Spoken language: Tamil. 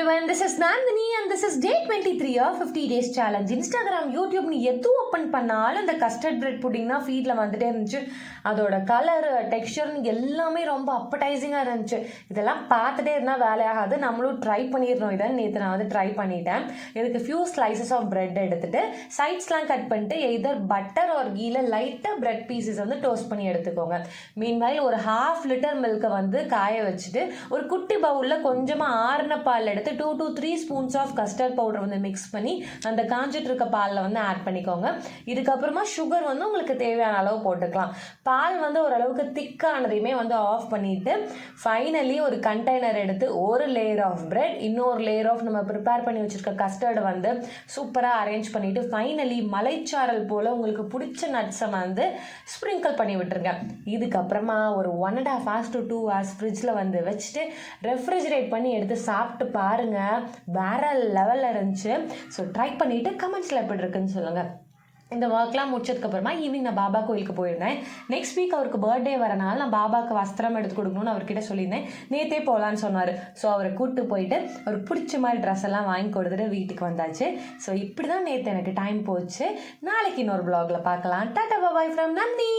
everyone, this is Nandini and this is day 23 of 50 days challenge. Instagram, YouTube நீ எது ஓப்பன் பண்ணாலும் இந்த கஸ்டர்ட் பிரெட் புட்டிங்னா ஃபீடில் வந்துட்டே இருந்துச்சு. அதோட கலரு டெக்ஸ்சர்னு எல்லாமே ரொம்ப அப்படைசிங்காக இருந்துச்சு. இதெல்லாம் பார்த்துட்டே இருந்தால் வேலையாகாது, நம்மளும் ட்ரை பண்ணிடணும். இதை நேற்று நான் வந்து ட்ரை பண்ணிட்டேன். இதுக்கு ஃபியூ ஸ்லைசஸ் ஆஃப் பிரெட் எடுத்துகிட்டு சைட்ஸ்லாம் கட் பண்ணிட்டு எதர் பட்டர் ஒரு கீழே லைட்டாக பிரெட் பீசஸ் வந்து டோஸ்ட் பண்ணி எடுத்துக்கோங்க. மீன்வைல் ஒரு 1/2 லிட்டர் மில்கை வந்து காய வச்சுட்டு ஒரு குட்டி பவுலில் கொஞ்சமாக ஆறுன பால் எடுத்து 2 to 3 spoons of custard powder வந்து மிக்ஸ் பண்ணி அந்த காஞ்சிட்டு இருக்க பாலில் வந்து ஆட் பண்ணிக்கோங்க. இதுக்கப்புறமா சுகர் வந்து உங்களுக்கு தேவையான அளவு போட்டுக்கலாம். பால் வந்து ஓரளவுக்கு திக்கானதையுமே வந்து ஆஃப் பண்ணிவிட்டு ஃபைனலி ஒரு கண்டெய்னர் எடுத்து ஒரு லேயர் ஆஃப் பிரெட், இன்னொரு லேயர் ஆஃப் நம்ம ப்ரிப்பேர் பண்ணி வச்சுருக்க கஸ்டர்டை வந்து சூப்பராக அரேஞ்ச் பண்ணிவிட்டு ஃபைனலி மலைச்சாரல் போல் உங்களுக்கு பிடிச்ச நட்ஸை வந்து ஸ்ப்ரிங்கிள் பண்ணி விட்டுருங்க. இதுக்கப்புறமா ஒரு 1.5 hours to 2 hours ஃப்ரிட்ஜில் வந்து வச்சுட்டு ரெஃப்ரிஜரேட் பண்ணி எடுத்து சாப்பிட்டு பாருங்கள். வேற லெவலில் இருந்துச்சு. ஸோ ட்ரை பண்ணிவிட்டு கமெண்ட்ஸில் எப்படி இருக்குன்னு சொல்லுங்கள். இந்த ஒர்க்லாம் முடிச்சதுக்கப்புறமா ஈவினிங் நான் பாபா கோயிலுக்கு போயிருந்தேன். நெக்ஸ்ட் வீக் அவருக்கு பர்த்டே வரனால நான் பாபாவுக்கு வஸ்திரம் எடுத்து கொடுக்கணும்னு அவர்கிட்ட சொல்லியிருந்தேன். நேற்றே போகலான்னு சொன்னார். ஸோ அவரை கூப்பிட்டு போயிட்டு அவருக்கு பிடிச்ச மாதிரி ட்ரெஸ் எல்லாம் வாங்கி கொடுத்துட்டு வீட்டுக்கு வந்தாச்சு. ஸோ இப்படி தான் நேற்று எனக்கு டைம் போச்சு. நாளைக்கு இன்னொரு வ்ளாகில் பார்க்கலாம். Tata bye from Nandi.